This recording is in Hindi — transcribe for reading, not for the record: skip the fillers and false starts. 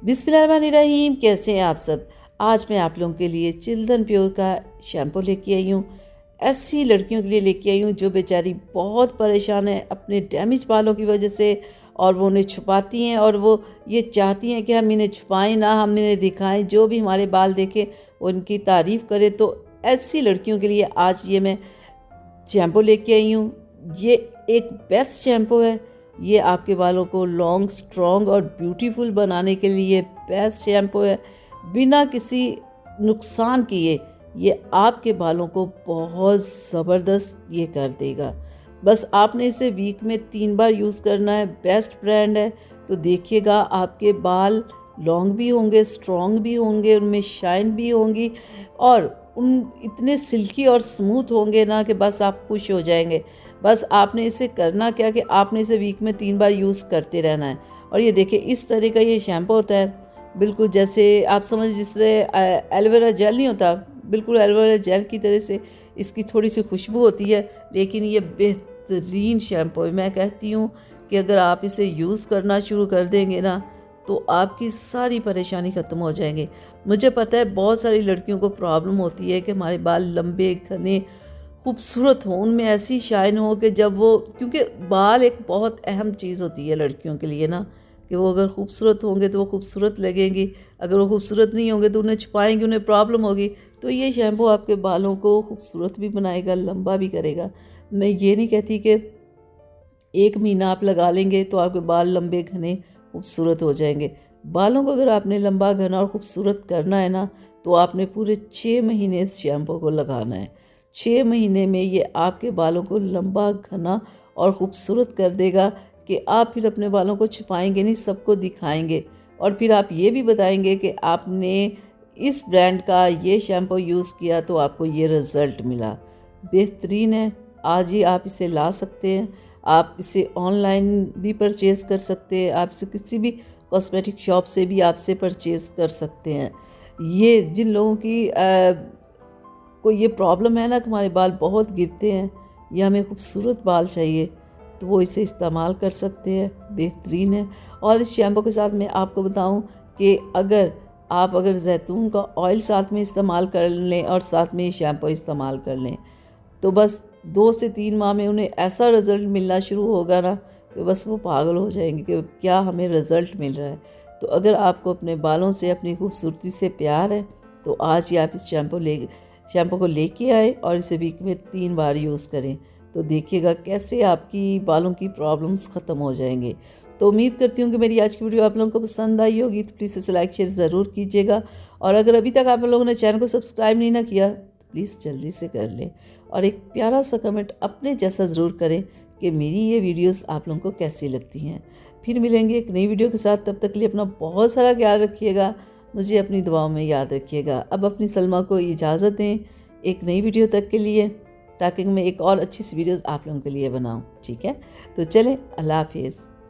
बिस्मिल्लाहिर्रहमानिर्रहीम। कैसे हैं आप सब। आज मैं आप लोगों के लिए चिल्ड्रन प्योर का शैम्पू लेके आई हूँ। ऐसी लड़कियों के लिए लेके आई हूँ जो बेचारी बहुत परेशान है अपने डैमेज बालों की वजह से, और वो उन्हें छुपाती हैं और वो ये चाहती हैं कि हम इन्हें छुपाएं ना, हम इन्हें दिखाएं, जो भी हमारे बाल देखे वो इनकी तारीफ़ करे। तो ऐसी लड़कियों के लिए आज ये मैं शैम्पू लेके आई हूँ। ये एक बेस्ट शैम्पू है। ये आपके बालों को लॉन्ग, स्ट्रॉन्ग और ब्यूटीफुल बनाने के लिए बेस्ट शैम्पू है। बिना किसी नुकसान किए ये आपके बालों को बहुत ज़बरदस्त ये कर देगा। बस आपने इसे वीक में 3 बार यूज़ करना है। बेस्ट ब्रांड है, तो देखिएगा आपके बाल लॉन्ग भी होंगे, स्ट्रॉन्ग भी होंगे, उनमें शाइन भी होंगी और उन इतने सिल्की और स्मूथ होंगे ना कि बस आप खुश हो जाएंगे। बस आपने इसे करना क्या कि आपने इसे वीक में 3 बार यूज़ करते रहना है। और ये देखिए इस तरह का ये शैम्पू होता है, बिल्कुल जैसे आप समझ जिस तरह एलोवेरा जेल नहीं होता, बिल्कुल एलोवेरा जेल की तरह से इसकी थोड़ी सी खुशबू होती है, लेकिन ये बेहतरीन शैम्पू है। मैं कहती हूँ कि अगर आप इसे यूज़ करना शुरू कर देंगे ना तो आपकी सारी परेशानी ख़त्म हो जाएंगे। मुझे पता है बहुत सारी लड़कियों को प्रॉब्लम होती है कि हमारे बाल लंबे, घने, खूबसूरत हों, उनमें ऐसी शाइन हो कि जब वो, क्योंकि बाल एक बहुत अहम चीज़ होती है लड़कियों के लिए ना, कि वो अगर खूबसूरत होंगे तो वो खूबसूरत लगेंगी, अगर वो खूबसूरत नहीं होंगे तो उन्हें छुपाएंगे, उन्हें प्रॉब्लम होगी। तो ये शैम्पू आपके बालों को खूबसूरत भी बनाएगा, लंबा भी करेगा। मैं ये नहीं कहती कि 1 महीना आप लगा लेंगे तो आपके बाल लंबे, घने, खूबसूरत हो जाएंगे। बालों को अगर आपने लंबा, घना और खूबसूरत करना है ना तो आपने पूरे 6 महीने इस शैम्पू को लगाना है। 6 महीने में ये आपके बालों को लंबा, घना और खूबसूरत कर देगा कि आप फिर अपने बालों को छुपाएंगे नहीं, सबको दिखाएंगे। और फिर आप ये भी बताएंगे कि आपने इस ब्रांड का ये शैम्पू यूज़ किया तो आपको ये रिज़ल्ट मिला। बेहतरीन है। आज ही आप इसे ला सकते हैं। आप इसे ऑनलाइन भी परचेज़ कर सकते हैं, आप इसे किसी भी कॉस्मेटिक शॉप से भी आपसे परचेज़ कर सकते हैं। ये जिन लोगों की को ये प्रॉब्लम है ना कि हमारे बाल बहुत गिरते हैं या हमें खूबसूरत बाल चाहिए, तो वो इसे इस्तेमाल कर सकते हैं। बेहतरीन है। और इस शैम्पू के साथ मैं आपको बताऊं कि अगर जैतून का ऑयल साथ में इस्तेमाल कर लें और साथ में ये शैम्पू इस्तेमाल कर लें तो बस 2 से 3 माह में उन्हें ऐसा रिज़ल्ट मिलना शुरू होगा ना कि बस वो पागल हो जाएंगे कि क्या हमें रिज़ल्ट मिल रहा है। तो अगर आपको अपने बालों से, अपनी खूबसूरती से प्यार है तो आज ही आप इस शैम्पू को लेके आए और इसे वीक में 3 बार यूज़ करें। तो देखिएगा कैसे आपकी बालों की प्रॉब्लम्स ख़त्म हो जाएंगे। तो उम्मीद करती हूँ कि मेरी आज की वीडियो आप लोगों को पसंद आई होगी, तो प्लीज़ इसे लाइक शेयर ज़रूर कीजिएगा। और अगर अभी तक आप लोगों ने चैनल को सब्सक्राइब नहीं ना किया तो प्लीज़ जल्दी से कर लें और एक प्यारा सा कमेंट अपने जैसा ज़रूर करें कि मेरी ये वीडियोस आप लोगों को कैसी लगती हैं। फिर मिलेंगे एक नई वीडियो के साथ, तब तक के लिए अपना बहुत सारा ख्याल रखिएगा, मुझे अपनी दुआओं में याद रखिएगा। अब अपनी सलमा को इजाज़त दें एक नई वीडियो तक के लिए, ताकि मैं एक और अच्छी सी वीडियोस आप लोगों के लिए बनाऊं। ठीक है, तो चलें, अल्लाह हाफिज़।